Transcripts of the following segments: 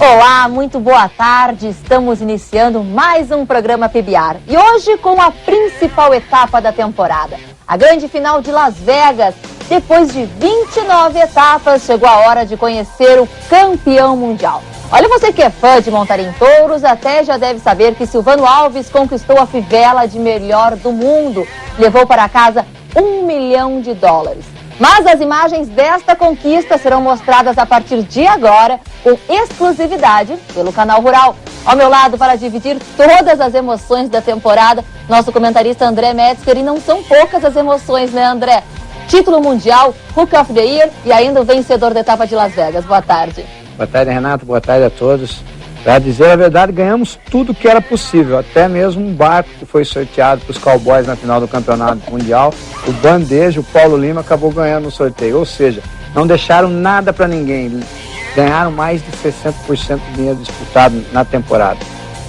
Olá, muito boa tarde. Estamos iniciando mais um programa PBR. E hoje com a principal etapa da temporada, a grande final de Las Vegas. Depois de 29 etapas, chegou a hora de conhecer o campeão mundial. Olha, você que é fã de montar em touros, até já deve saber que Silvano Alves conquistou a fivela de melhor do mundo. Levou para casa $1 milhão. Mas as imagens desta conquista serão mostradas a partir de agora, com exclusividade, pelo Canal Rural. Ao meu lado, para dividir todas as emoções da temporada, nosso comentarista André Metzger. E não são poucas as emoções, né, André? Título mundial, Hook of the Year e ainda o vencedor da etapa de Las Vegas. Boa tarde. Boa tarde, Renato. Boa tarde a todos. Para dizer a verdade, ganhamos tudo que era possível, até mesmo um barco que foi sorteado para os Cowboys na final do Campeonato Mundial. O Bandeja, o Paulo Lima, acabou ganhando no sorteio. Ou seja, não deixaram nada para ninguém. Ganharam mais de 60% do dinheiro disputado na temporada.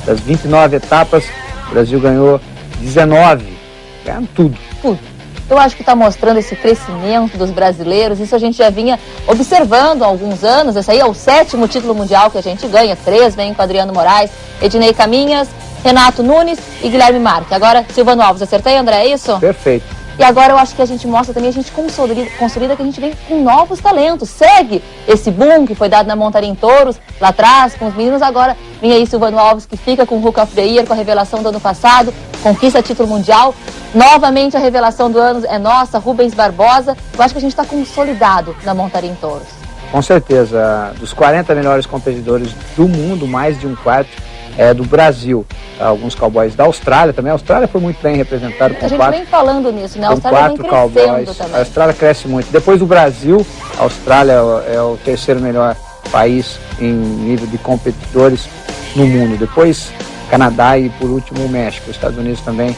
Das 29 etapas, o Brasil ganhou 19. Ganharam tudo. Tudo. Eu acho que está mostrando esse crescimento dos brasileiros. Isso a gente já vinha observando há alguns anos. Esse aí é o 7º título mundial que a gente ganha. 3 vem com Adriano Moraes, Ednei Caminhas, Renato Nunes e Guilherme Marques. Agora, Silvano Alves. Acertei, André? É isso? Perfeito. E agora eu acho que a gente mostra também, a gente consolida que a gente vem com novos talentos. Segue esse boom que foi dado na montaria em touros, lá atrás, com os meninos. Agora vem aí Silvano Alves, que fica com o Hook of the Year, com a revelação do ano passado, conquista título mundial. Novamente a revelação do ano é nossa, Rubens Barbosa. Eu acho que a gente está consolidado na montaria em touros. Com certeza. Dos 40 melhores competidores do mundo, mais de um quarto é do Brasil. Alguns cowboys da Austrália também. A Austrália foi muito bem representada com a gente 4. Vem falando nisso, né? A Austrália vem crescendo cowboys. Também. A Austrália cresce muito. Depois do Brasil, a Austrália é o 3º melhor país em nível de competidores no mundo. Depois Canadá e por último o México. Os Estados Unidos também.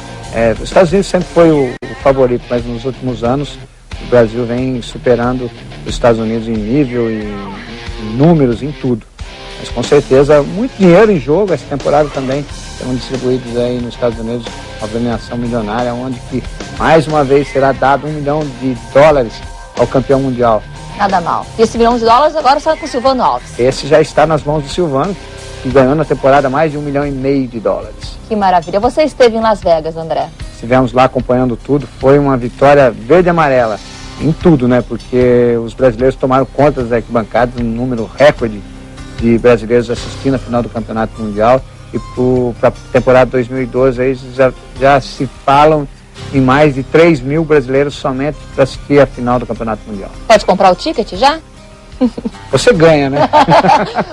Os Estados Unidos sempre foi o favorito, mas nos últimos anos o Brasil vem superando os Estados Unidos em nível, em números, em tudo. Mas com certeza muito dinheiro em jogo. Essa temporada também serão distribuídos aí nos Estados Unidos uma premiação milionária, onde que mais uma vez será dado $1 milhão ao campeão mundial. Nada mal. E esse $1 milhão agora só com o Silvano Alves. Esse já está nas mãos do Silvano, que ganhou na temporada mais de $1,5 milhão. Que maravilha. Você esteve em Las Vegas, André? Estivemos lá acompanhando tudo. Foi uma vitória verde e amarela em tudo, né? Porque os brasileiros tomaram conta das arquibancadas, um número recorde de brasileiros assistindo a final do Campeonato Mundial. E para a temporada 2012 aí já se falam em mais de 3 mil brasileiros somente para assistir a final do Campeonato Mundial. Pode comprar o ticket já? Você ganha, né?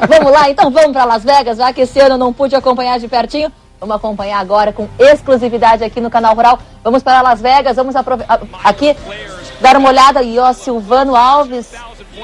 Vamos lá, então vamos para Las Vegas, já que esse ano eu não pude acompanhar de pertinho. Vamos acompanhar agora com exclusividade aqui no Canal Rural. Vamos para Las Vegas, vamos aqui dar uma olhada. E ó, Silvano Alves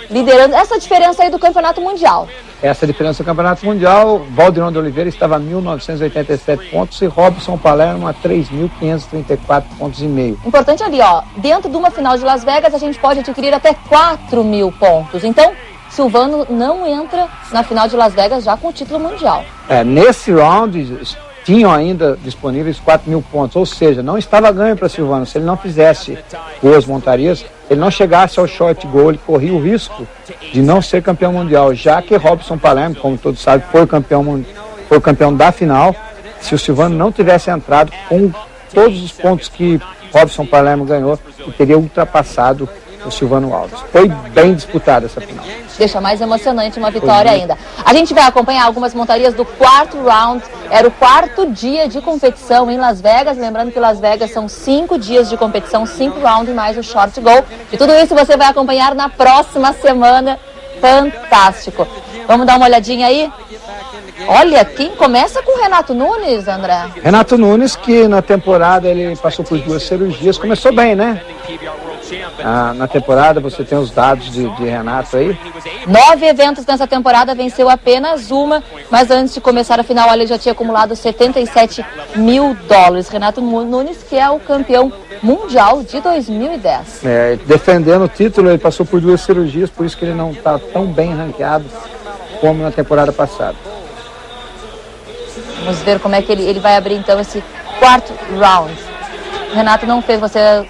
liderando essa diferença aí do Campeonato Mundial. Essa diferença do Campeonato Mundial, Valdirão de Oliveira estava a 1.987 pontos e Robson Palermo a 3.534 pontos e meio. Importante ali, ó, dentro de uma final de Las Vegas a gente pode adquirir até 4.000 pontos. Então, Silvano não entra na final de Las Vegas já com o título mundial. Nesse round tinham ainda disponíveis 4.000 pontos, ou seja, não estava ganho para Silvano. Se ele não fizesse boas montarias, ele não chegasse ao short goal, ele corria o risco de não ser campeão mundial, já que Robson Palermo, como todos sabem, foi o campeão da final. Se o Silvano não tivesse entrado com todos os pontos que Robson Palermo ganhou, ele teria ultrapassado o Silvano Alves. Foi bem disputada essa final. Deixa mais emocionante uma vitória ainda. A gente vai acompanhar algumas montarias do 4º round. Era o 4º dia de competição em Las Vegas. Lembrando que Las Vegas são 5 dias de competição, 5 rounds mais o short goal. E tudo isso você vai acompanhar na próxima semana. Fantástico. Vamos dar uma olhadinha aí? Olha, quem começa com o Renato Nunes, André? Renato Nunes, que na temporada ele passou por 2 cirurgias. Começou bem, né? Na temporada, você tem os dados de Renato aí. 9 eventos nessa temporada, venceu apenas uma, mas antes de começar a final, ele já tinha acumulado $77 mil. Renato Nunes, que é o campeão mundial de 2010. Defendendo o título, ele passou por 2 cirurgias, por isso que ele não está tão bem ranqueado como na temporada passada. Vamos ver como é que ele vai abrir então esse 4º round. O Renato não fez, você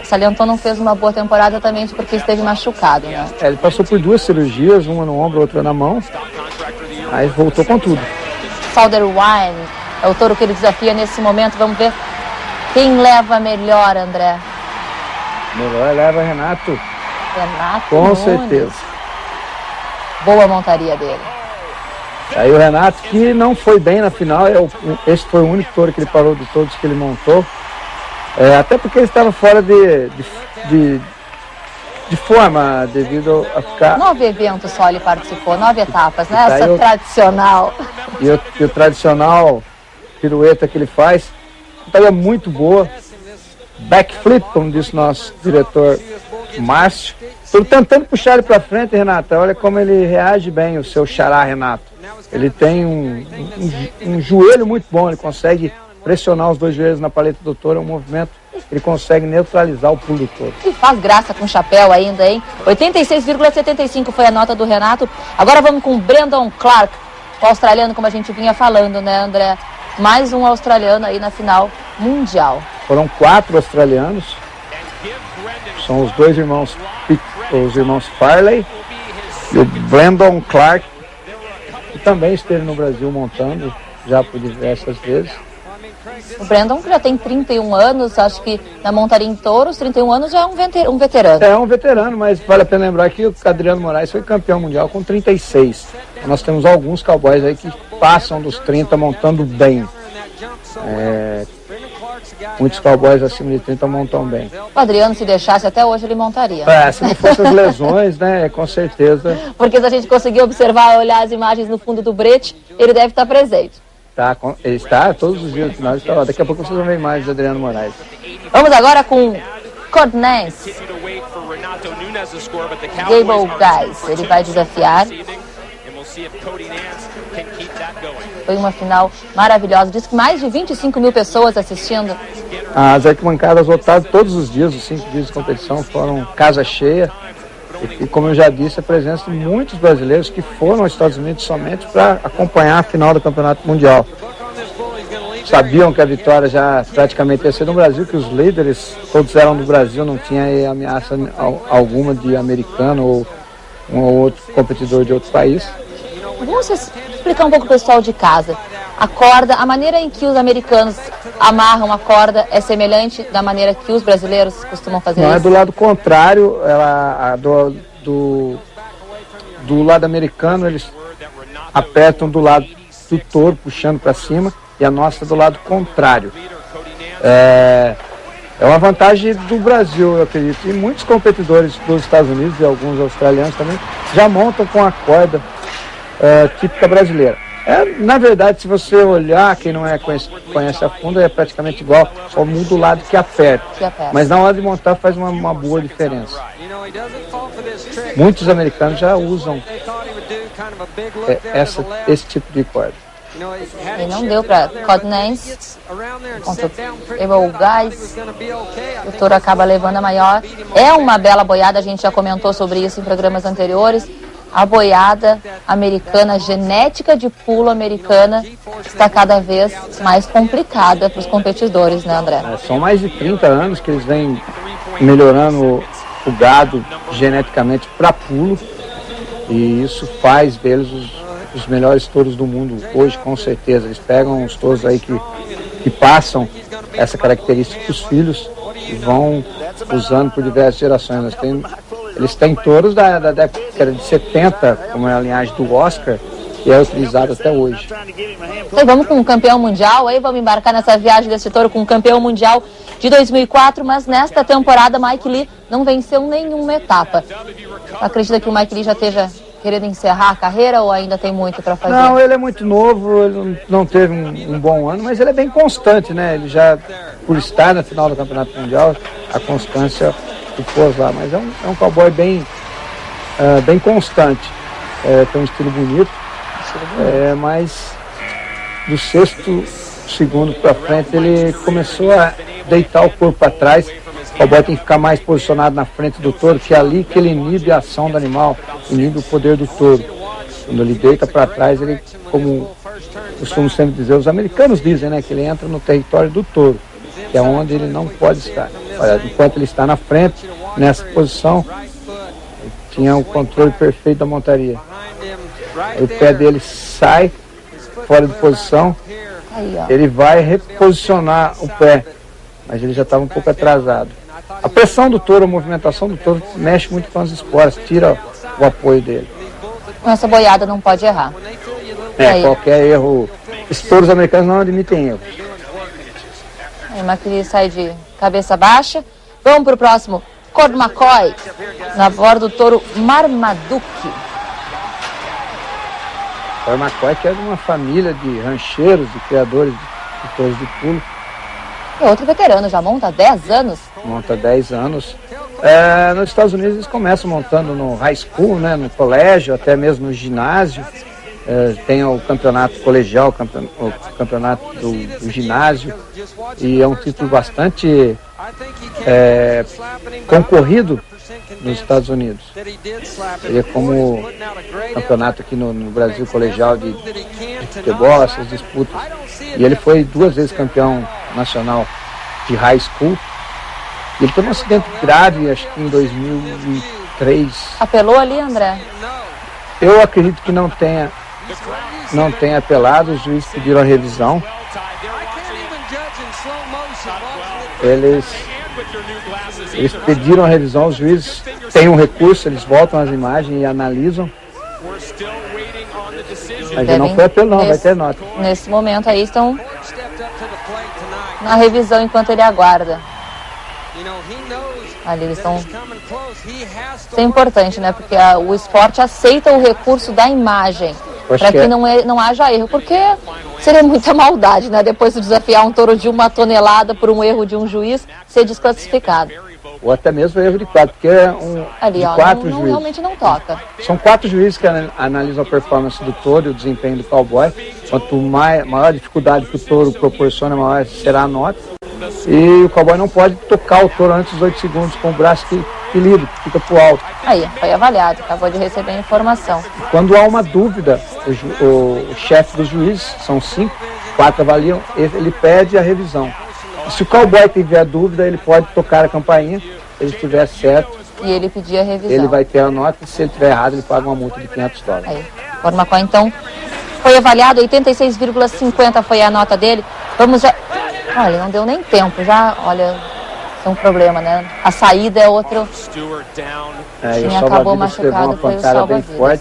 salientou, não fez uma boa temporada também porque esteve machucado, né? Ele passou por 2 cirurgias, uma no ombro, outra na mão. mas voltou com tudo. Calderwood é o touro que ele desafia nesse momento. Vamos ver quem leva melhor, André. Melhor leva Renato. Renato com Nunes. certeza. Boa montaria dele. Aí o Renato, que não foi bem na final, esse foi o único touro que ele parou de todos que ele montou. Até porque ele estava fora de forma, devido a ficar... 9 eventos só ele participou, 9 etapas, né? Tá, Essa tradicional. E o tradicional pirueta que ele faz, montaria muito boa. Backflip, como disse nosso diretor Márcio. Estou tentando puxar ele para frente, Renata. Olha como ele reage bem, o seu xará, Renato. Ele tem um joelho muito bom, ele consegue pressionar os dois joelhos na paleta do touro, é um movimento que ele consegue neutralizar o pulo do touro. E faz graça com chapéu ainda, hein? 86,75 foi a nota do Renato. Agora vamos com Brandon Clark, o australiano, como a gente vinha falando, né, André? Mais um australiano aí na final mundial. Foram 4 australianos. São os dois irmãos, os irmãos Farley e o Brandon Clark, que também esteve no Brasil montando, já por diversas vezes. O Brandon já tem 31 anos, acho que na montaria em touros, 31 anos já é um veterano. É um veterano, mas vale a pena lembrar que o Adriano Moraes foi campeão mundial com 36. Nós temos alguns cowboys aí que passam dos 30 montando bem. Muitos cowboys acima de 30 montam bem. O Adriano, se deixasse, até hoje ele montaria. Se não fossem as lesões, né, com certeza. Porque se a gente conseguir observar, olhar as imagens no fundo do brete, ele deve estar presente. Ele está todos os dias no final, está lá. Daqui a pouco vocês vão ver imagens de Adriano Moraes. Vamos agora com Cody Nance. Gable Guys, ele vai desafiar. Foi uma final maravilhosa. Diz que mais de 25 mil pessoas assistindo. As arquibancadas lotadas todos os dias, os 5 dias de competição foram casa cheia. E como eu já disse, a presença de muitos brasileiros que foram aos Estados Unidos somente para acompanhar a final do Campeonato Mundial. Sabiam que a vitória já praticamente ia ser no Brasil, que os líderes todos eram do Brasil, não tinha ameaça alguma de americano ou um ou outro competidor de outro país. Vamos explicar um pouco para o pessoal de casa. A corda, a maneira em que os americanos amarram a corda é semelhante da maneira que os brasileiros costumam fazer isso? Não, é do lado contrário. Do lado americano, eles apertam do lado do touro, puxando para cima, e a nossa do lado contrário. É uma vantagem do Brasil, eu acredito. E muitos competidores dos Estados Unidos e alguns australianos também já montam com a corda típica brasileira. Na verdade, se você olhar, quem não conhece a fundo, é praticamente igual, só muda o lado que aperta. Mas na hora de montar faz uma boa diferença. Muitos americanos já usam esse tipo de corda. E não deu para Cody Nance contra o Guys. O touro acaba levando a maior. É uma bela boiada, a gente já comentou sobre isso em programas anteriores. A boiada americana, genética de pulo americana, está cada vez mais complicada para os competidores, né, André? São mais de 30 anos que eles vêm melhorando o gado geneticamente para pulo, e isso faz deles os melhores touros do mundo hoje, com certeza. Eles pegam os touros aí que passam essa característica para os filhos e vão usando por diversas gerações. Eles têm touros da década de 70, como é a linhagem do Oscar, que é utilizado até hoje. Então vamos com o campeão mundial, aí vamos embarcar nessa viagem desse touro com o campeão mundial de 2004, mas nesta temporada Mike Lee não venceu nenhuma etapa. Acredita que o Mike Lee já esteja querendo encerrar a carreira ou ainda tem muito para fazer? Não, ele é muito novo, ele não teve um bom ano, mas ele é bem constante, né? Ele já, por estar na final do Campeonato Mundial, a constância que pôs lá, mas é um cowboy bem constante, tem um estilo bonito, mas do sexto segundo para frente ele começou a deitar o corpo para trás. O cowboy tem que ficar mais posicionado na frente do touro, que é ali que ele inibe a ação do animal, inibe o poder do touro. Quando ele deita para trás, ele, como costumo sempre dizer, os americanos dizem, né, que ele entra no território do touro, que é onde ele não pode estar. Enquanto ele está na frente, nessa posição, ele tinha o controle perfeito da montaria. O pé dele sai fora de posição, Aí, ó. ele vai reposicionar o pé, mas ele já estava um pouco atrasado. A pressão do touro, a movimentação do touro mexe muito com as esporas, tira o apoio dele. Com essa boiada não pode errar. Aí. Qualquer erro. Os touros americanos não admitem erro. Aí o McLean sai de cabeça baixa. Vamos para o próximo. Cord McCoy, na borda do touro Marmaduke. O McCoy, que é de uma família de rancheiros, de criadores de touros de pulo. É outro veterano, já monta há 10 anos. Monta 10 anos. Nos Estados Unidos eles começam montando no high school, né, no colégio, até mesmo no ginásio. Tem o campeonato colegial, o campeonato do ginásio. E é um título bastante concorrido nos Estados Unidos. Ele é como campeonato aqui no Brasil colegial de futebol, essas disputas. E ele foi 2 vezes campeão nacional de high school. Ele teve um acidente grave, acho que em 2003. Apelou ali, André? Eu acredito que não tenha apelado, os juízes pediram a revisão. Eles pediram a revisão, os juízes têm um recurso, eles voltam às imagens e analisam. Mas não foi apelo não, vai ter nota. Nesse momento aí estão na revisão enquanto ele aguarda. Ali eles estão... Isso é importante, né? Porque o esporte aceita o recurso da imagem para que não haja erro, porque seria muita maldade, né? Depois de desafiar um touro de 1 tonelada por um erro de um juiz, ser desclassificado. Ou até mesmo erro de 4, porque é ali, de ó, 4 não, juízes. Realmente não toca. São 4 juízes que analisam a performance do touro e o desempenho do cowboy. Quanto maior a dificuldade que o touro proporciona, maior será a nota. E o cowboy não pode tocar o touro antes dos 8 segundos com o braço que livre, que fica pro alto. Aí, foi avaliado, acabou de receber a informação. Quando há uma dúvida, o chefe dos juízes, são 5, 4 avaliam, ele pede a revisão. E se o cowboy tiver dúvida, ele pode tocar a campainha, se ele estiver certo. E ele pedir a revisão. Ele vai ter a nota, e se ele estiver errado, ele paga uma multa de $500. Aí, Cord McCoy, então, foi avaliado, 86,50 foi a nota dele. Vamos já... Olha, não deu nem tempo, já, olha, é um problema, né? A saída é outro. Quem acabou machucado foi o salva-vidas.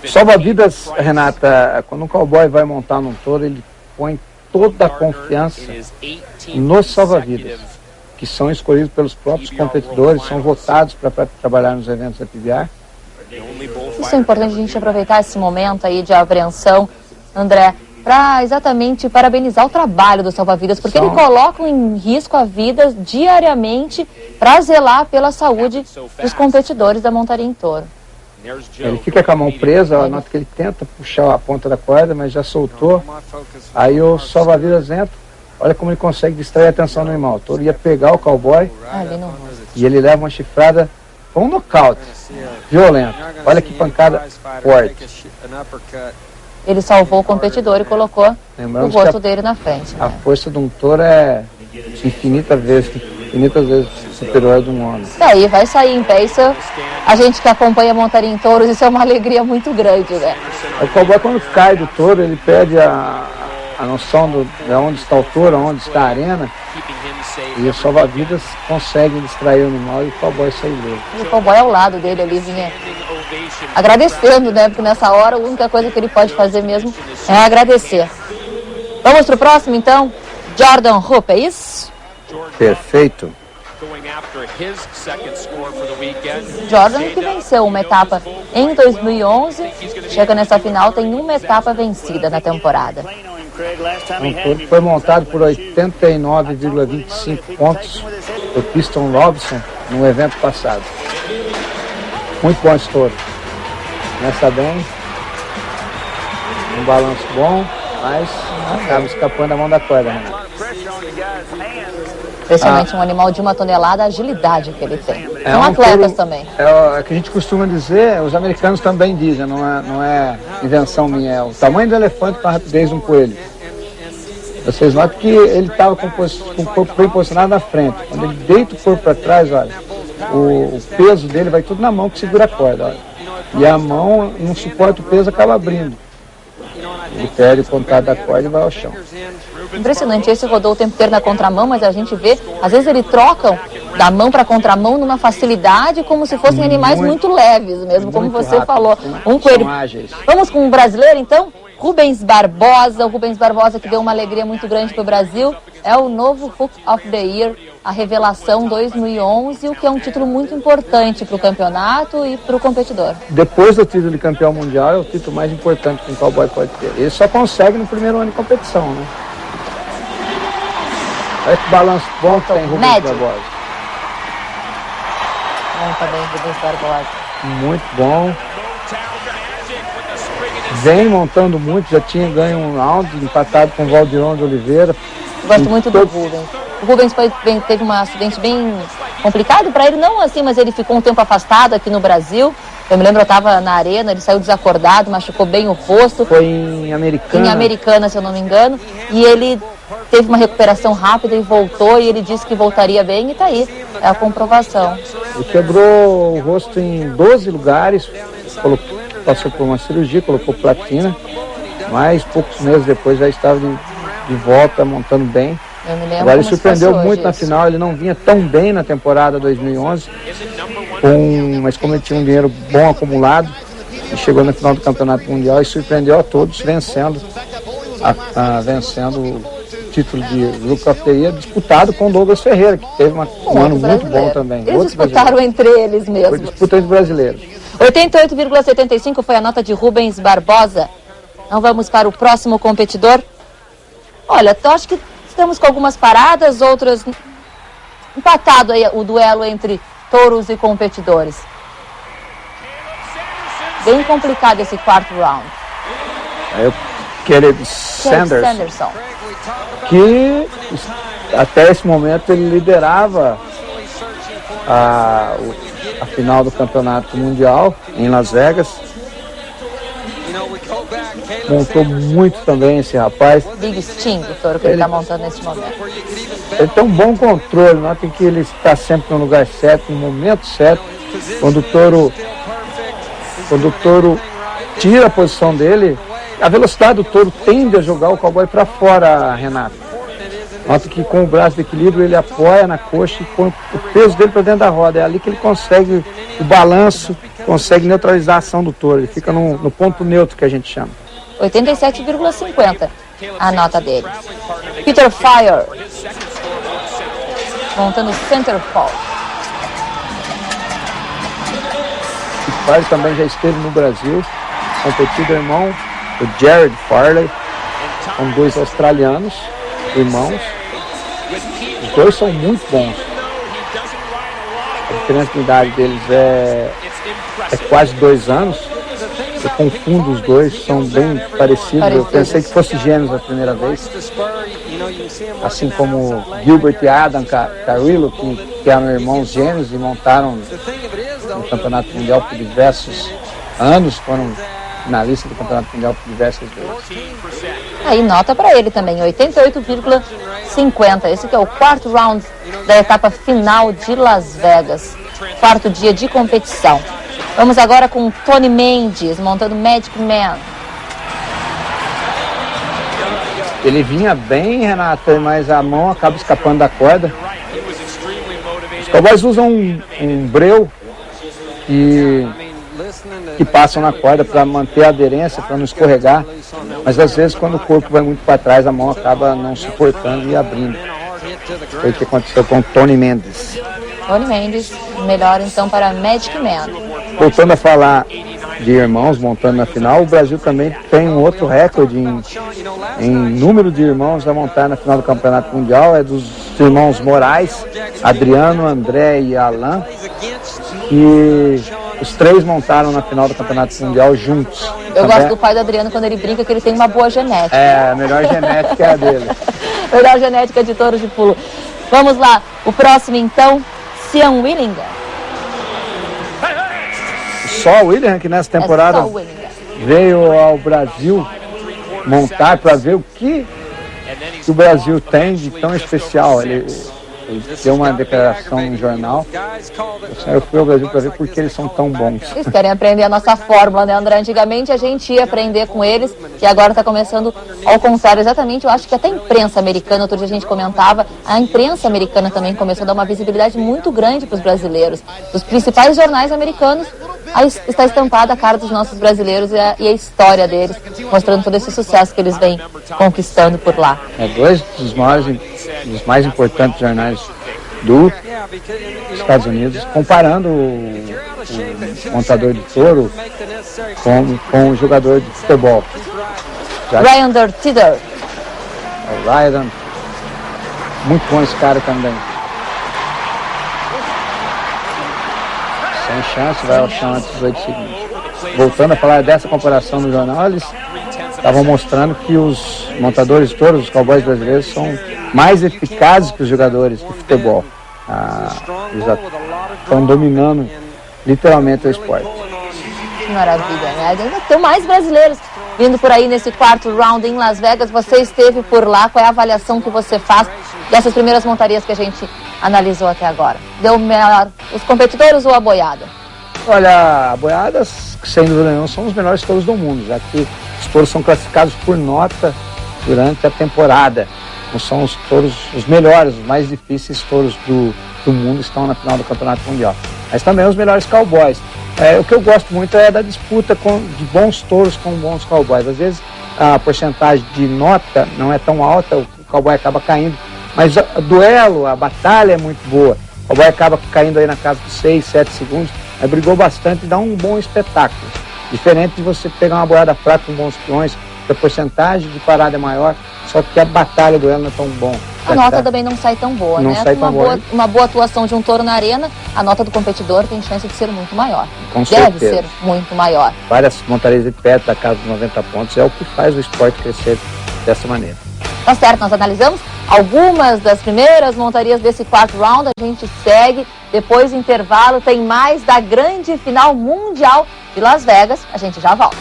Salva-vidas, Renata, quando um cowboy vai montar num touro, ele põe toda a confiança nos salva-vidas, que são escolhidos pelos próprios competidores, são votados para trabalhar nos eventos da PBR. Isso é importante a gente aproveitar esse momento aí de apreensão, André, para exatamente parabenizar o trabalho dos salva-vidas, porque eles colocam em risco a vida diariamente para zelar pela saúde dos competidores da montaria em touro. Ele fica com a mão presa, nota que ele tenta puxar a ponta da corda, mas já soltou. Aí o salva-vidas entra, olha como ele consegue distrair a atenção do animal. O touro ia pegar o cowboy e ele leva uma chifrada, um nocaute violento. Olha que pancada forte. Ele salvou o competidor e colocou o rosto dele na frente. A força de um touro é infinitas vezes superior a de um homem. Daí vai sair em pé. Isso, a gente que acompanha a montaria em touros, isso é uma alegria muito grande, né? O cowboy, quando cai do touro, ele perde a noção de onde está o touro, onde está a arena. E os salva-vidas conseguem distrair o animal e o cowboy sai dele. E o cowboy ao lado dele ali vinha agradecendo, né? Porque nessa hora a única coisa que ele pode fazer mesmo é agradecer. Vamos pro próximo então? Jordan Hope, é isso? Perfeito. Jordan, que venceu uma etapa em 2011, chega nessa final, tem uma etapa vencida na temporada. Foi montado por 89,25 pontos do Piston Robinson no evento passado. Muito bom esse touro. Começa bem, um balanço bom, mas acaba escapando da mão da corda, né? Especialmente um animal de 1 tonelada, a agilidade que ele tem. São atletas também. É o que a gente costuma dizer, os americanos também dizem, não é invenção minha, é o tamanho do elefante com a rapidez de um coelho. Vocês notam que ele estava com o corpo bem posicionado na frente. Quando ele deita o corpo para trás, olha, o peso dele vai tudo na mão que segura a corda, olha. E a mão não suporta o peso, acaba abrindo. Ele perde o contato da corda e vai ao chão. Impressionante, esse rodou o tempo inteiro na contramão, mas a gente vê, às vezes eles trocam da mão para contramão numa facilidade, como se fossem animais muito leves mesmo, como você rápido, falou. Um coelho. Vamos com um brasileiro, então? Rubens Barbosa, o Rubens Barbosa que deu uma alegria muito grande para o Brasil, é o novo Hook of the Year, a revelação 2011, o que é um título muito importante para o campeonato e para o competidor. Depois do título de campeão mundial, é o título mais importante que um cowboy pode ter. Ele só consegue no primeiro ano de competição, né? Olha que balanço bom que tem Rubens Barbosa. Bom também, Rubens Barbosa. Muito bom. Vem montando muito, já tinha ganho um round, empatado com o Valdiron de Oliveira. Gosto muito do Rubens. O Rubens teve um acidente bem complicado para ele, não assim, mas ele ficou um tempo afastado aqui no Brasil. Eu me lembro, eu estava na arena, ele saiu desacordado, machucou bem o rosto. Foi em Americana. Em Americana, se eu não me engano. E ele teve uma recuperação rápida e voltou, e ele disse que voltaria bem, e tá aí, é a comprovação. Ele quebrou o rosto em 12 lugares, passou por uma cirurgia, colocou platina, mas poucos meses depois já estava de volta, montando bem. Eu me lembro. Agora ele surpreendeu muito na final, ele não vinha tão bem na temporada 2011, mas como ele tinha um dinheiro bom acumulado, ele chegou na final do Campeonato Mundial e surpreendeu a todos, vencendo o título de Look of the Year, disputado com Douglas Ferreira, que teve um ano muito bom também. Eles disputaram entre eles mesmo. Foi disputa entre brasileiros. 88,75 foi a nota de Rubens Barbosa. Então vamos para o próximo competidor. Olha, eu acho que estamos com algumas paradas, outras empatado aí o duelo entre touros e competidores. Bem complicado esse quarto round. Aí o Caleb Sanderson, que até esse momento ele liderava a final do Campeonato Mundial em Las Vegas. Montou muito também esse rapaz. Big Sting, o touro que ele está montando nesse momento. Ele tem um bom controle, notem que ele está sempre no lugar certo, no momento certo. Quando o touro tira a posição dele, a velocidade do touro tende a jogar o cowboy para fora, Renato. Nota que com o braço de equilíbrio ele apoia na coxa e põe o peso dele para dentro da roda. É ali que ele consegue o balanço, consegue neutralizar a ação do touro. Ele fica no ponto neutro que a gente chama. 87,50 a nota dele. Peter Fire, montando center fall. O Fire também já esteve no Brasil, competido irmão do Jared Farley, são dois australianos, irmãos. Os dois são muito bons. A diferença de idade deles é quase 2 anos. Eu confundo os dois, são bem parecidos. Eu pensei que fosse gêmeos a primeira vez. Assim como Gilbert e Adam Carrillo, que eram irmãos gêmeos e montaram no Campeonato Mundial por diversos anos, foram finalistas do Campeonato Mundial por diversas vezes. Aí nota para ele também, 88,50. Esse que é o quarto round da etapa final de Las Vegas. Quarto dia de competição. Vamos agora com Tony Mendes, montando Magic Man. Ele vinha bem, Renata, mas a mão acaba escapando da corda. Os cowboys usam um breu que passam na corda para manter a aderência, para não escorregar. Mas às vezes quando o corpo vai muito para trás, a mão acaba não suportando e abrindo. Foi o que aconteceu com Tony Mendes. Tony Mendes, melhor então para Magic Man. Voltando a falar de irmãos montando na final, o Brasil também tem um outro recorde em número de irmãos a montar na final do Campeonato Mundial, é dos irmãos Moraes, Adriano, André e Alain, e os 3 montaram na final do Campeonato Mundial juntos. Eu gosto do pai do Adriano quando ele brinca que ele tem uma boa genética. É, a melhor genética é a dele. Melhor genética de touros de pulo. Vamos lá, o próximo então, Sean Willinger. Só o Willinger que nessa temporada veio ao Brasil montar para ver o que o Brasil tem de tão especial. Ele deu uma declaração no jornal. Eu fui ao Brasil para ver por que eles são tão bons. Eles querem aprender a nossa fórmula, né, André? Antigamente a gente ia aprender com eles e agora está começando ao contrário. Exatamente, eu acho que até a imprensa americana, outro dia a gente comentava, a imprensa americana também começou a dar uma visibilidade muito grande para os brasileiros. Os principais jornais americanos, aí está estampada a cara dos nossos brasileiros e a história deles, mostrando todo esse sucesso que eles vêm conquistando por lá. Dois dos mais importantes jornais dos Estados Unidos, comparando o montador de touro com o jogador de futebol. Ryan Dertider. O Ryan, muito bom esse cara também. Sem chance, vai ao chão antes dos 8 segundos. Voltando a falar dessa comparação no jornal, eles estavam mostrando que os montadores de touros, os cowboys brasileiros, são mais eficazes que os jogadores de futebol. Eles já estão dominando literalmente o esporte. Que maravilha, né? Ainda tem mais brasileiros vindo por aí nesse quarto round em Las Vegas. Você esteve por lá, qual é a avaliação que você faz dessas primeiras montarias que a gente analisou até agora? Deu melhor os competidores ou a boiada? Olha, a boiada, sem dúvida nenhuma, são os melhores touros do mundo, já que os touros são classificados por nota durante a temporada. Não são os touros os melhores, os mais difíceis touros do mundo estão na final do Campeonato Mundial. Mas também os melhores cowboys. O que eu gosto muito é da disputa de bons touros com bons cowboys. Às vezes a porcentagem de nota não é tão alta, o cowboy acaba caindo, mas o duelo, a batalha é muito boa. O cowboy acaba caindo aí na casa de 6, 7 segundos, brigou bastante e dá um bom espetáculo. Diferente de você pegar uma boiada fraca com bons peões, que a porcentagem de parada é maior, só que a batalha do duelo não é tão bom. A nota também não sai tão boa, não né? Sai tão boa. Uma boa atuação de um touro na arena, a nota do competidor tem chance de ser muito maior. Com Deve certeza. ser muito maior. Várias montarias de perto da casa dos 90 pontos é o que faz o esporte crescer dessa maneira. Tá certo, nós analisamos algumas das primeiras montarias desse quarto round, a gente segue, depois do intervalo tem mais da grande final mundial de Las Vegas, a gente já volta.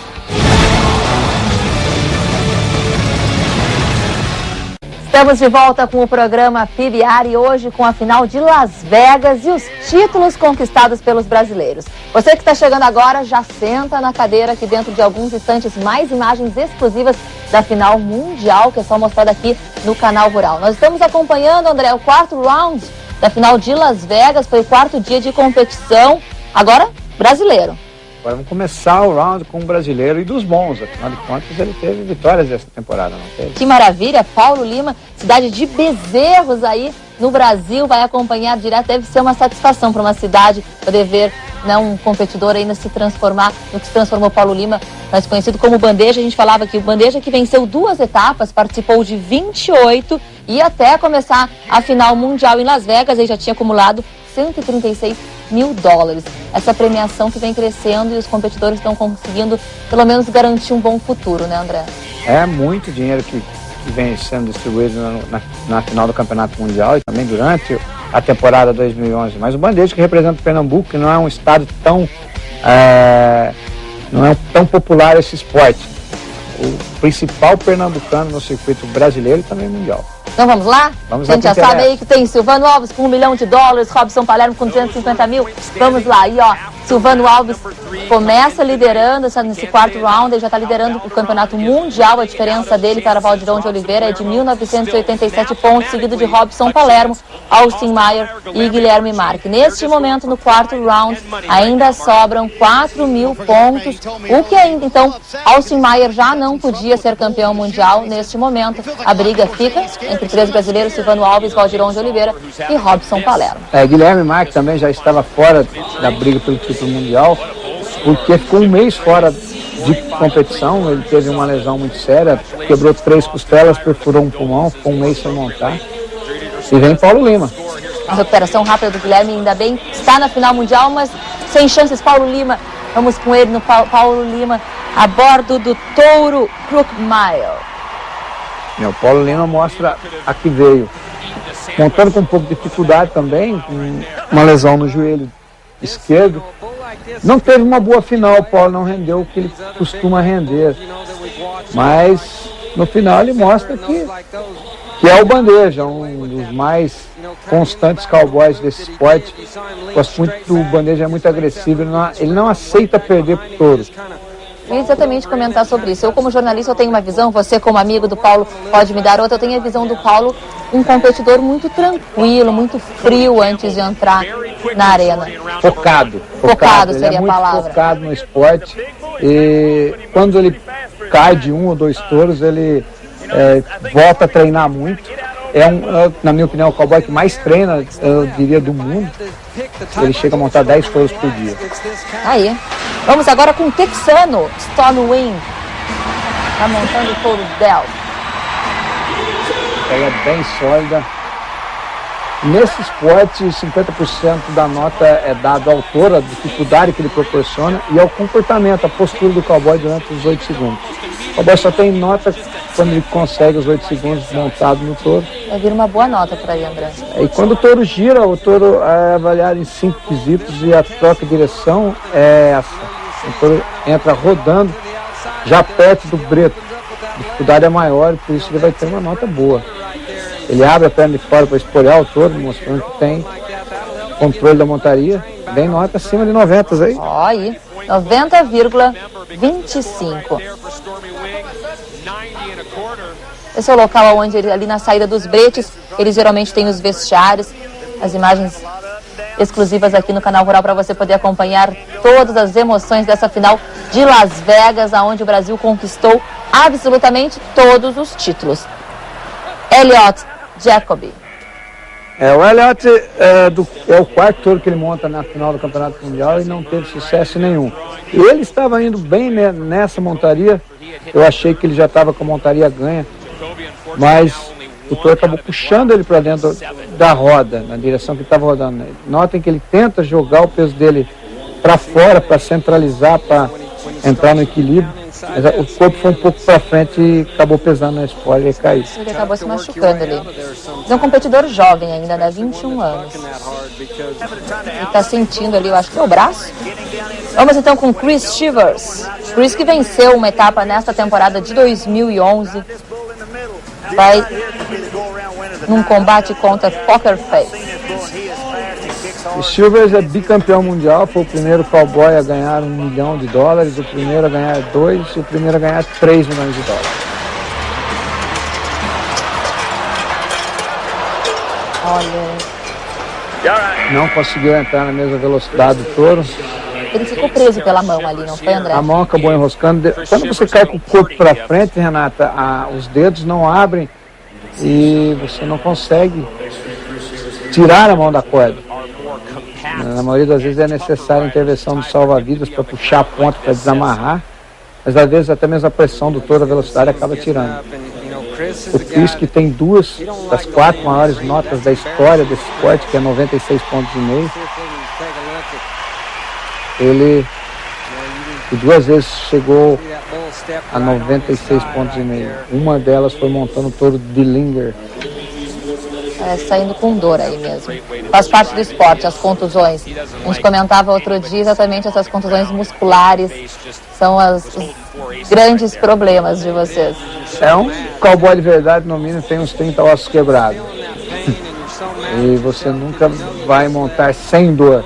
Estamos de volta com o programa PBR e hoje com a final de Las Vegas e os títulos conquistados pelos brasileiros. Você que está chegando agora, já senta na cadeira que dentro de alguns instantes mais imagens exclusivas da final mundial, que é só mostrada aqui no canal Rural. Nós estamos acompanhando, André, o quarto round da final de Las Vegas, foi o quarto dia de competição, agora brasileiro. Agora vamos começar o round com o brasileiro e dos bons, afinal de contas ele teve vitórias essa temporada, não teve? Que maravilha, Paulo Lima, cidade de Bezerros aí no Brasil, vai acompanhar direto, deve ser uma satisfação para uma cidade poder ver, né, um competidor ainda se transformar no que se transformou Paulo Lima, mais conhecido como Bandeja. A gente falava que o Bandeja, que venceu 2 etapas, participou de 28 e até começar a final mundial em Las Vegas, ele já tinha acumulado 136 mil dólares. Essa premiação que vem crescendo e os competidores estão conseguindo pelo menos garantir um bom futuro, né, André? É muito dinheiro que vem sendo distribuído na final do Campeonato Mundial e também durante a temporada 2011. Mas o Bandeja, que representa o Pernambuco, que não é um estado tão não é tão popular esse esporte. O principal pernambucano no circuito brasileiro e também mundial. Então vamos lá? Vamos a gente já sabe aí que tem Silvano Alves com $1 milhão, Robson Palermo com 250 mil. Vamos lá, e ó, Silvano Alves começa liderando nesse quarto round, ele já está liderando o campeonato mundial. A diferença dele para Valdirão de Oliveira é de 1.987 pontos, seguido de Robson Palermo, Austin Maier e Guilherme Marque. Neste momento, no quarto round, ainda sobram 4.000 pontos, o que ainda, então, Austin Maier já não podia ser campeão mundial neste momento. A briga fica entre 3 brasileiros, Silvano Alves, Valdirão de Oliveira e Robson Palermo. Guilherme Marque também já estava fora da briga pelo título mundial, porque ficou um mês fora de competição. Ele teve uma lesão muito séria, quebrou 3 costelas, perfurou um pulmão, ficou um mês sem montar. E vem Paulo Lima. A recuperação rápida do Guilherme, ainda bem, está na final mundial, mas sem chances. Paulo Lima, vamos com ele no Paulo Lima, a bordo do Touro Crookmile. O Paulo Lima mostra a que veio, montando com um pouco de dificuldade também, com uma lesão no joelho esquerdo. Não teve uma boa final, o Paulo não rendeu o que ele costuma render, mas no final ele mostra que que é o Bandeja, um dos mais constantes cowboys desse esporte. Gosto muito do Bandeja, é muito agressivo, ele não aceita perder pro touro. Eu ia exatamente comentar sobre isso. Eu, como jornalista, eu tenho uma visão, você, como amigo do Paulo, pode me dar outra. Eu tenho a visão do Paulo, um competidor muito tranquilo, muito frio antes de entrar na arena. Focado Seria ele é muito a palavra. focado no esporte, e quando ele cai de 1 ou 2 touros, ele volta a treinar muito. Na minha opinião, o cowboy que mais treina, eu diria, do mundo. Ele chega a montar 10 touros por dia. Aí. Vamos agora com o texano, Stormwind. Tá montando o touro dela. Ela é bem sólida. Nesse esporte, 50% da nota é dado ao touro, a dificuldade que ele proporciona, e ao comportamento, a postura do cowboy durante os 8 segundos. O cowboy só tem nota quando ele consegue os 8 segundos montado no touro. Vai vir uma boa nota para aí, André. E quando o touro gira, o touro é avaliado em 5 quesitos, e a troca de direção é essa. O touro entra rodando, já perto do breto. A dificuldade é maior, por isso ele vai ter uma nota boa. Ele abre a perna de fora para espolhar o touro, mostrando que tem controle da montaria. Bem nota acima de 90 aí. Ó, aí, 90,25. Esse é o local onde, ali na saída dos bretes, eles geralmente têm os vestiários. As imagens exclusivas aqui no Canal Rural para você poder acompanhar todas as emoções dessa final de Las Vegas, onde o Brasil conquistou absolutamente todos os títulos. Elliott Jacoby. O Elliott é o quarto touro que ele monta na final do Campeonato Mundial e não teve sucesso nenhum. Ele estava indo bem nessa montaria, eu achei que ele já estava com a montaria ganha, mas o touro acabou puxando ele para dentro da roda, na direção que estava rodando. Notem que ele tenta jogar o peso dele para fora, para centralizar, para entrar no equilíbrio. Mas o corpo foi um pouco para frente e acabou pesando na spoiler e caiu. Ele acabou se machucando ali. É um competidor jovem ainda, né? 21 anos. Ele está sentindo ali, eu acho que é o braço. Vamos então com Chris Chivers. Chris que venceu uma etapa nesta temporada de 2011. Vai num combate contra Poker Face. O Chivers é bicampeão mundial, foi o primeiro cowboy a ganhar $1 milhão, o primeiro a ganhar 2 e o primeiro a ganhar $3 milhões. Olha. Não conseguiu entrar na mesma velocidade do touro. Ele ficou preso pela mão ali, não foi, André? A mão acabou enroscando. Quando você cai com o corpo para frente, Renata, os dedos não abrem e você não consegue tirar a mão da corda. Na maioria das vezes é necessária a intervenção do salva-vidas para puxar a ponta, para desamarrar, mas às vezes até mesmo a pressão do touro, a velocidade acaba tirando. O Chris, que tem 2 das 4 maiores notas da história desse esporte, que é 96,5 pontos, ele 2 vezes chegou a 96,5 pontos. Uma delas foi montando o touro de Linger. Saindo com dor aí mesmo. Faz parte do esporte, as contusões. A gente comentava outro dia exatamente essas contusões musculares. São os grandes problemas de vocês. É um cowboy de verdade, no mínimo tem uns 30 ossos quebrados. E você nunca vai montar sem dor.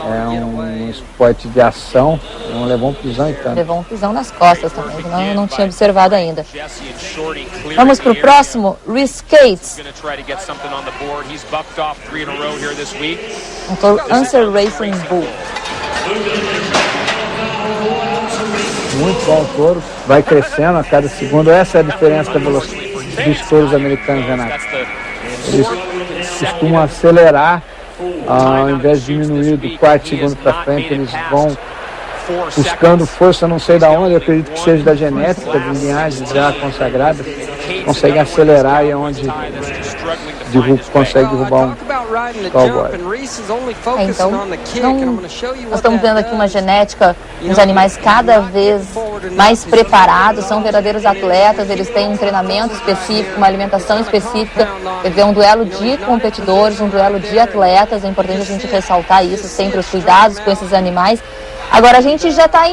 É um esporte de ação. Não levou um pisão e tanto. Levou um pisão nas costas também, eu não tinha observado ainda. Vamos para o próximo, Rhys Cates. Um touro Answer Racing Bull. Muito bom o touro, vai crescendo a cada segundo. Essa é a diferença da velocidade dos touros americanos, Renato. Eles costumam acelerar ao invés de diminuir do 4 segundos para frente. Eles vão buscando força, não sei da onde, eu acredito que seja da genética, de linhagens já consagradas, conseguem acelerar e é onde consegue derrubar um cowboy. Então, nós estamos vendo aqui uma genética, uns animais cada vez mais preparados, são verdadeiros atletas, eles têm um treinamento específico, uma alimentação específica, é um duelo de competidores, um duelo de atletas, é importante a gente ressaltar isso, sempre os cuidados com esses animais. Agora, a gente já está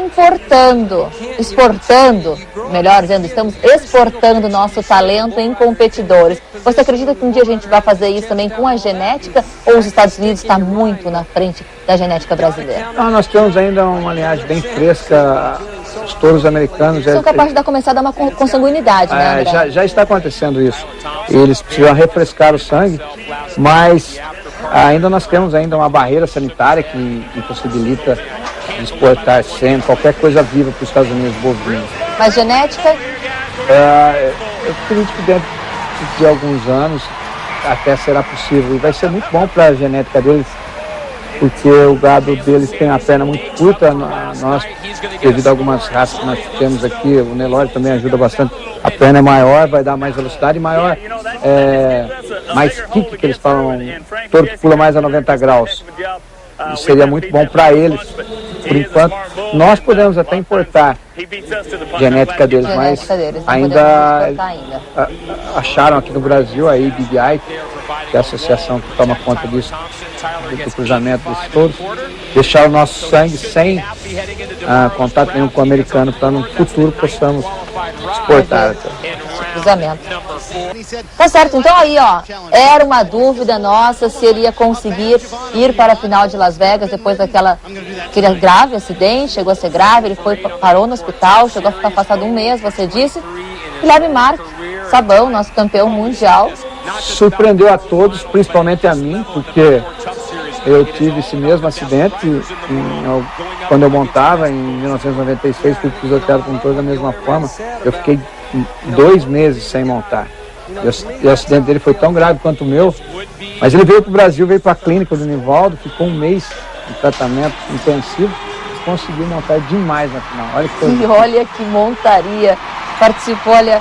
exportando, melhor dizendo, estamos exportando nosso talento em competidores. Você acredita que um dia a gente vai fazer isso também com a genética, ou os Estados Unidos está muito na frente da genética brasileira? Não, nós temos ainda uma linhagem bem fresca. Os touros americanos são capazes de começar a dar uma consanguinidade, né, André? Já está acontecendo isso. Eles precisam refrescar o sangue, mas ainda nós temos ainda uma barreira sanitária que impossibilita de exportar sempre qualquer coisa viva para os Estados Unidos, bovinos. Mas genética? Eu acredito que dentro de alguns anos até será possível. E vai ser muito bom para a genética deles, porque o gado deles tem a perna muito curta. Nós, devido a algumas raças que nós temos aqui, o Nelore também ajuda bastante. A perna é maior, vai dar mais velocidade, mais kick, que eles falam, touro que pula mais a 90 graus. Isso seria muito bom para eles. Por enquanto, nós podemos até importar genética deles, mas ainda acharam aqui no Brasil, a IBBI, que é a associação que toma conta disso, do cruzamento dos touros, deixar o nosso sangue sem contato nenhum com o americano, para no futuro possamos exportar. Cruzamento. Tá certo, então aí, ó, era uma dúvida nossa se ele ia conseguir ir para a final de Las Vegas depois aquele grave acidente, chegou a ser grave, ele parou no hospital, chegou a ficar afastado um mês, você disse. Guilherme Marques, Sabão, nosso campeão mundial. Surpreendeu a todos, principalmente a mim, porque eu tive esse mesmo acidente quando eu montava, em 1996, fui pisoteado com todos da mesma forma. Eu fiquei 2 meses sem montar. E o acidente dele foi tão grave quanto o meu, mas ele veio para o Brasil, veio para a clínica do Nivaldo, ficou 1 mês de tratamento intensivo, conseguiu montar demais na final. Olha que coisa. E olha que montaria, participou, olha,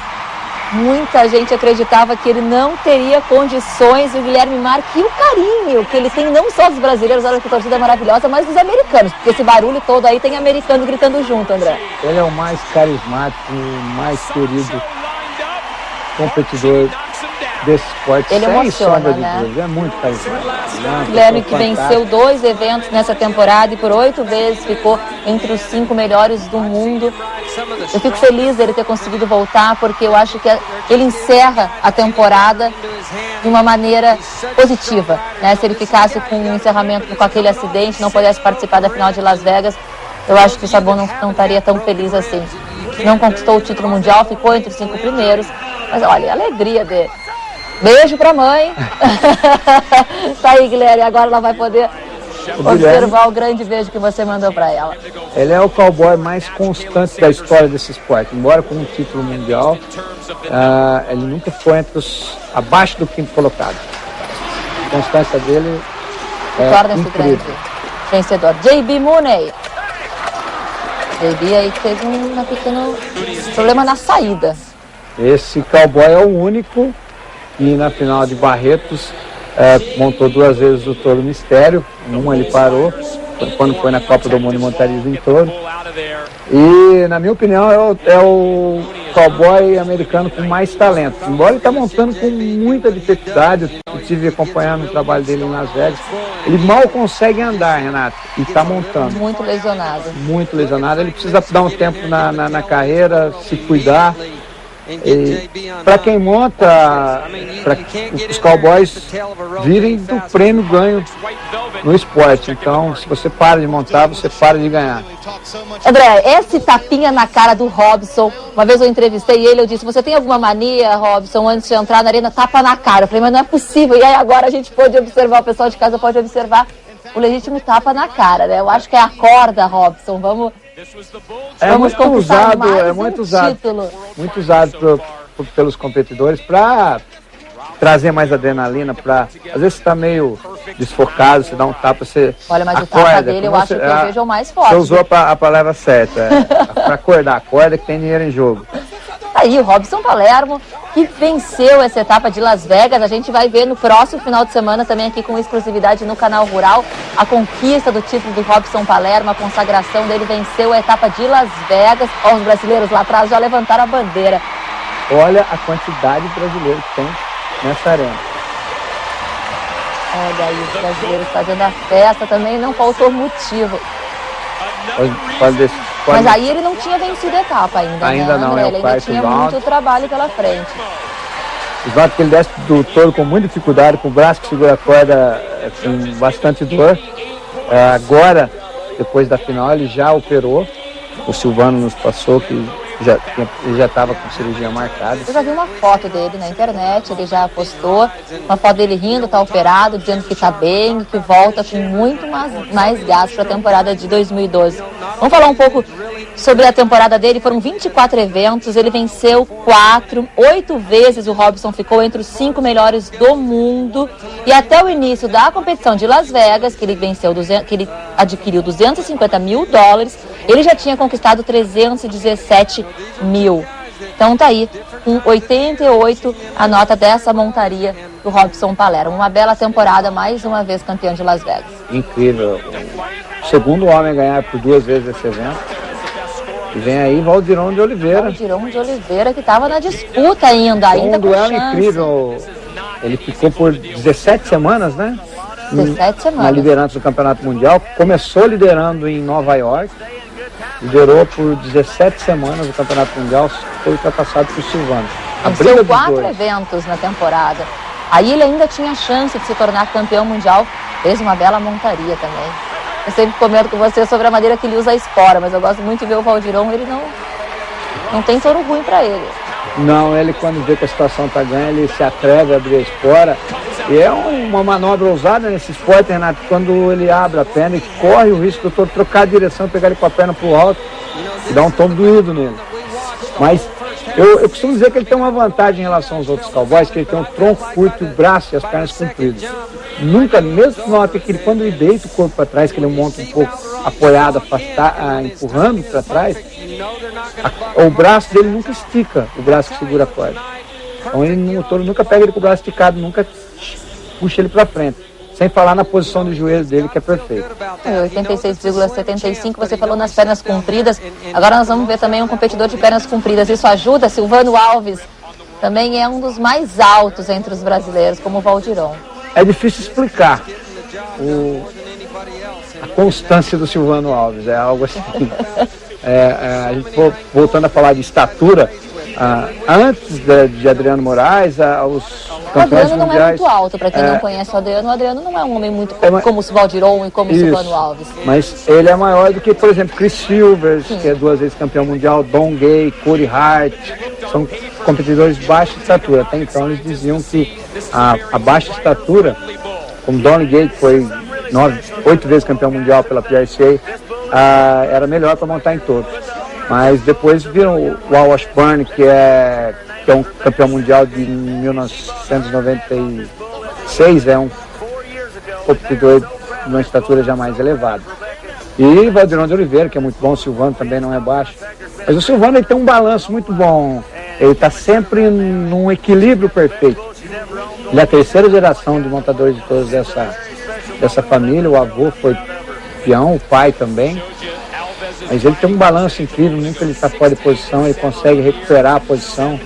muita gente acreditava que ele não teria condições, o Guilherme Marques, e o carinho que ele tem não só dos brasileiros, olha que torcida maravilhosa, mas dos americanos, porque esse barulho todo aí tem americano gritando junto, André. Ele é o mais carismático, o mais querido competidor desse esporte. Ele emociona, né? Ele é muito carismático. Guilherme que venceu 2 eventos nessa temporada e por 8 vezes ficou entre os 5 melhores do mundo. Eu fico feliz dele ter conseguido voltar, porque eu acho que ele encerra a temporada de uma maneira positiva, né? Se ele ficasse com um encerramento com aquele acidente, não pudesse participar da final de Las Vegas, eu acho que o Sabão não estaria tão feliz assim. Não conquistou o título mundial, ficou entre os 5 primeiros, mas olha, a alegria dele. Beijo pra mãe. Tá aí, Guilherme, agora ela vai poder observar o grande beijo que você mandou pra ela. Ele é o cowboy mais constante da história desse esporte. Embora com um título mundial, ele nunca foi abaixo do 5º colocado. A constância dele torna-se grande vencedor. JB Mooney. JB aí que teve um pequeno problema na saída. Esse cowboy é o único que na final de Barretos montou 2 vezes o touro Mistério. Uma ele parou, quando foi na Copa do Mundo de Montarias em Touro. E na minha opinião é o cowboy americano com mais talento. Embora ele está montando com muita dificuldade, eu estive acompanhando o trabalho dele em Las Vegas. Ele mal consegue andar, Renato, e está montando. Muito lesionado. Muito lesionado. Ele precisa dar um tempo na carreira, se cuidar. Para quem monta, para os cowboys virem do prêmio ganho no esporte. Então, se você para de montar, você para de ganhar. André, esse tapinha na cara do Robson, uma vez eu entrevistei ele, eu disse, você tem alguma mania, Robson, antes de entrar na arena, tapa na cara? Eu falei, mas não é possível. E aí agora a gente pode observar, o pessoal de casa pode observar o legítimo tapa na cara, né? Eu acho que é a corda, Robson, vamos muito usado, título. Muito usado pelos competidores para trazer mais adrenalina, às vezes você está meio desfocado, você dá um tapa, você olha, mas acorda, o tapa dele eu acho que eu vejo o mais forte. Você usou a palavra certa, para acordar, acorda que tem dinheiro em jogo. Aí o Robson Palermo, que venceu essa etapa de Las Vegas. A gente vai ver no próximo final de semana também aqui com exclusividade no Canal Rural a conquista do título do Robson Palermo, a consagração dele, venceu a etapa de Las Vegas. Ó, os brasileiros lá atrás já levantaram a bandeira. Olha a quantidade de brasileiros que tem nessa arena. Olha aí os brasileiros fazendo a festa também, não faltou motivo. Mas aí ele não tinha vencido a etapa ainda, ainda né, não, André? é o Ele ainda quarto tinha round. muito trabalho pela frente. Exato, que ele desce do touro com muita dificuldade, com o braço que segura a corda com bastante dor. Agora, depois da final, ele já operou. O Silvano nos passou que ele já estava com cirurgia marcada. Eu já vi uma foto dele na internet, ele já postou uma foto dele rindo, tá operado, dizendo que tá bem e que volta com muito mais gás para a temporada de 2012. Vamos falar um pouco sobre a temporada dele. Foram 24 eventos, ele venceu 4, 8 vezes o Robson ficou entre os 5 melhores do mundo. E até o início da competição de Las Vegas, que ele venceu, que ele adquiriu $250 mil, ele já tinha conquistado 317 mil. Então tá aí, com 88 a nota dessa montaria do Robson Palermo. Uma bela temporada, mais uma vez campeão de Las Vegas. Incrível. O segundo homem a ganhar por 2 vezes esse evento. E vem aí Valdirão de Oliveira. Valdirão de Oliveira, que estava na disputa ainda. Um duelo incrível. Ele ficou por 17 semanas, né? 17 semanas. Na liderança do Campeonato Mundial. Começou liderando em Nova York. Liderou por 17 semanas o Campeonato Mundial. Foi ultrapassado por Silvano. Venceu 4 eventos na temporada. Aí ele ainda tinha chance de se tornar campeão mundial. Fez uma bela montaria também. Eu sempre comento com você sobre a maneira que ele usa a espora, mas eu gosto muito de ver o Valdirão, ele não tem touro ruim para ele. Não, ele quando vê que a situação tá ganha, ele se atreve a abrir a espora. E é uma manobra ousada nesse esporte, Renato, quando ele abre a perna e corre o risco do touro trocar a direção, pegar ele com a perna pro alto e dar um tombo doído nele. Mas eu costumo dizer que ele tem uma vantagem em relação aos outros cowboys, que ele tem um tronco curto, o braço e as pernas compridas. Nunca, mesmo nota que ele, quando ele deita o corpo para trás, que ele monta um pouco apoiado, empurrando para trás, o braço dele nunca estica, o braço que segura a corda. Então o touro nunca pega ele com o braço esticado, nunca puxa ele para frente. Sem falar na posição do joelho dele, que é perfeito. 86,75, você falou nas pernas compridas. Agora nós vamos ver também um competidor de pernas compridas. Isso ajuda? Silvano Alves também é um dos mais altos entre os brasileiros, como o Valdirão. É difícil explicar a constância do Silvano Alves. É algo assim. A gente voltando a falar de estatura, antes de Adriano Moraes, os campeões mundiais... O Adriano não é muito alto, para quem não conhece o Adriano não é um homem muito como o Valdirão e como o Silvano Alves. Mas ele é maior do que, por exemplo, Chris Silvers, que é 2 vezes campeão mundial, Don Gay, Cody Hart, são competidores de baixa estatura. Até então eles diziam que a baixa estatura, como Don Gay, que foi 8 vezes campeão mundial pela PRCA, era melhor para montar em todos. Mas depois viram o Al Washburn, que é um campeão mundial de 1996, é um competidor de uma estatura já mais elevada. E Valdirão de Oliveira, que é muito bom, o Silvano também não é baixo. Mas o Silvano ele tem um balanço muito bom, ele está sempre num equilíbrio perfeito. Ele é a 3ª geração de montadores de touros dessa família, o avô foi peão, o pai também. Mas ele tem um balanço incrível, nem que ele está fora de posição, ele consegue recuperar a posição.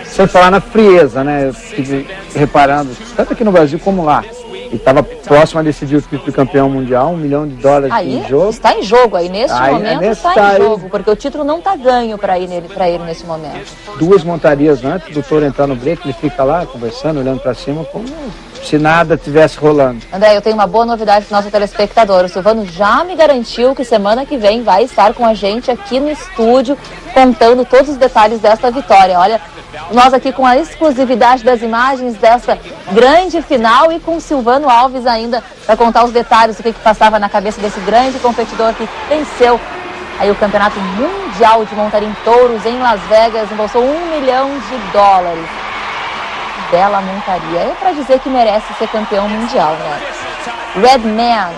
Sem falar na frieza, né? Eu estive reparando, tanto aqui no Brasil como lá. Ele estava próximo a decidir o título de campeão mundial, $1 milhão em jogo. Está em jogo aí, nesse momento está em jogo, porque o título não está ganho para ele nesse momento. 2 montarias antes do touro entrar no break, ele fica lá conversando, olhando para cima, como se nada tivesse rolando. André, eu tenho uma boa novidade para o nosso telespectador. O Silvano já me garantiu que semana que vem vai estar com a gente aqui no estúdio, contando todos os detalhes desta vitória. Olha, nós aqui com a exclusividade das imagens dessa grande final e com o Silvano Alves ainda para contar os detalhes do que passava na cabeça desse grande competidor que venceu aí o Campeonato Mundial de Montaria em Touros em Las Vegas, embolsou $1 milhão. Bela montaria. É para dizer que merece ser campeão mundial, né? Redman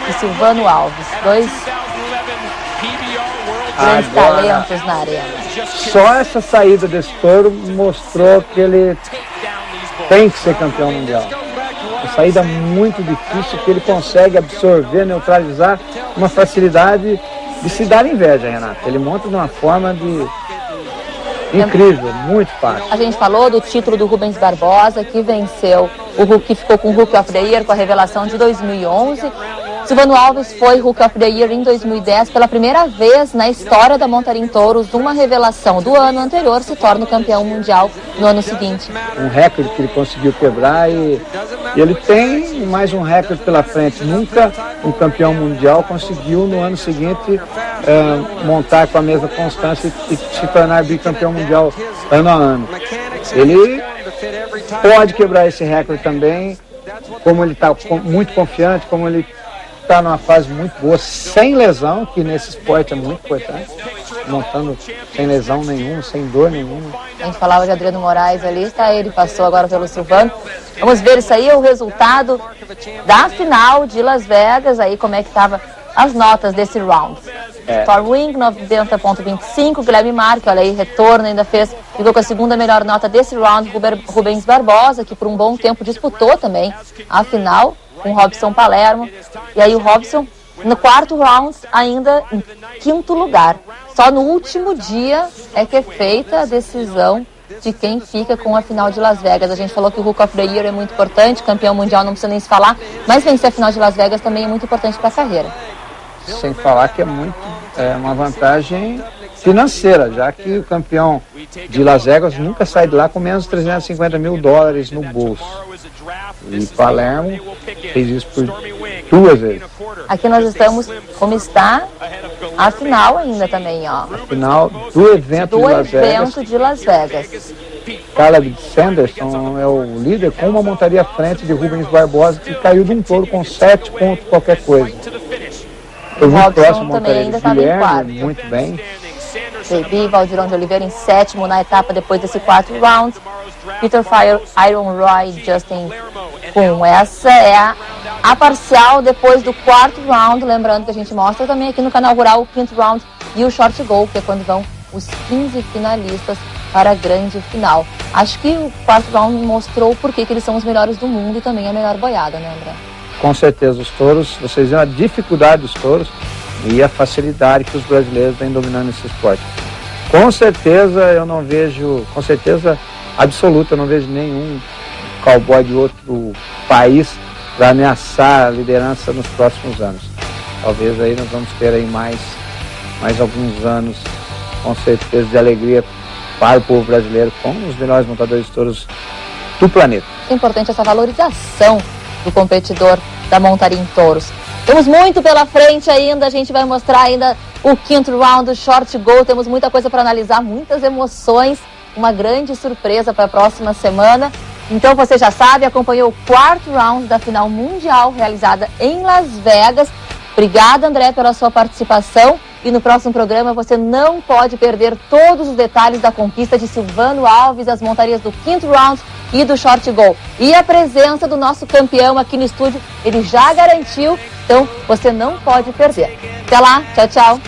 e Silvano Alves, 2 grandes talentos na arena. Só essa saída desse touro mostrou que ele tem que ser campeão mundial. Uma saída muito difícil que ele consegue absorver, neutralizar uma facilidade de se dar inveja, Renato. Ele monta de uma forma Incrível, muito fácil. A gente falou do título do Rubens Barbosa, que venceu, que ficou com o Rookie of the Year, com a revelação de 2011. Silvano Alves foi Rookie of the Year em 2010, pela primeira vez na história da montaria em touros, uma revelação do ano anterior se torna o campeão mundial no ano seguinte. Um recorde que ele conseguiu quebrar e ele tem mais um recorde pela frente. Nunca um campeão mundial conseguiu no ano seguinte montar com a mesma constância e se tornar bicampeão mundial ano a ano. Ele pode quebrar esse recorde também, como ele está muito confiante, como ele está numa fase muito boa, sem lesão, que nesse esporte é muito importante, montando sem lesão nenhuma, sem dor nenhuma. A gente falava de Adriano Moraes ali, está ele, passou agora pelo Silvano. Vamos ver isso aí, o resultado da final de Las Vegas, aí como é que estava as notas desse round. Stormwing 90.25, Guilherme Marque, olha aí, retorno, ainda ficou com a segunda melhor nota desse round, Rubens Barbosa, que por um bom tempo disputou também a final com Robson Palermo. E aí o Robson, no quarto round, ainda em quinto lugar. Só no último dia é que é feita a decisão de quem fica com a final de Las Vegas. A gente falou que o Rookie of the Year é muito importante, campeão mundial não precisa nem se falar, mas vencer a final de Las Vegas também é muito importante para a carreira. Sem falar que é uma vantagem financeira, já que o campeão de Las Vegas nunca sai de lá com menos de $350 mil no bolso. E Palermo fez isso por 2 vezes. Aqui nós estamos, como está a final ainda também, ó. A final do evento de Las Vegas. Caleb Sanderson é o líder com uma montaria à frente de Rubens Barbosa, que caiu de um touro com 7 pontos qualquer coisa. Foi muito próximo, também ainda estava em quarto. Muito bem. JB, Valdirão de Oliveira em sétimo na etapa depois desse quarto round. Peter Fire, Iron Roy, Justin com essa é a parcial depois do quarto round. Lembrando que a gente mostra também aqui no canal Rural o quinto round e o short goal, que é quando vão os 15 finalistas para a grande final. Acho que o quarto round mostrou por que eles são os melhores do mundo e também a melhor boiada, né, André? Com certeza, os touros, vocês viram a dificuldade dos touros e a facilidade que os brasileiros vêm dominando esse esporte. Com certeza eu não vejo, com certeza absoluta, eu não vejo nenhum cowboy de outro país para ameaçar a liderança nos próximos anos. Talvez aí nós vamos ter aí mais alguns anos, com certeza, de alegria para o povo brasileiro com os melhores montadores de touros do planeta. É importante essa valorização do competidor da montaria em touros. Temos muito pela frente ainda, a gente vai mostrar ainda o quinto round, o short goal, temos muita coisa para analisar, muitas emoções, uma grande surpresa para a próxima semana. Então você já sabe, acompanhou o quarto round da final mundial realizada em Las Vegas. Obrigada, André, pela sua participação. E no próximo programa você não pode perder todos os detalhes da conquista de Silvano Alves, as montarias do quinto round e do short goal. E a presença do nosso campeão aqui no estúdio, ele já garantiu, então você não pode perder. Até lá, tchau, tchau.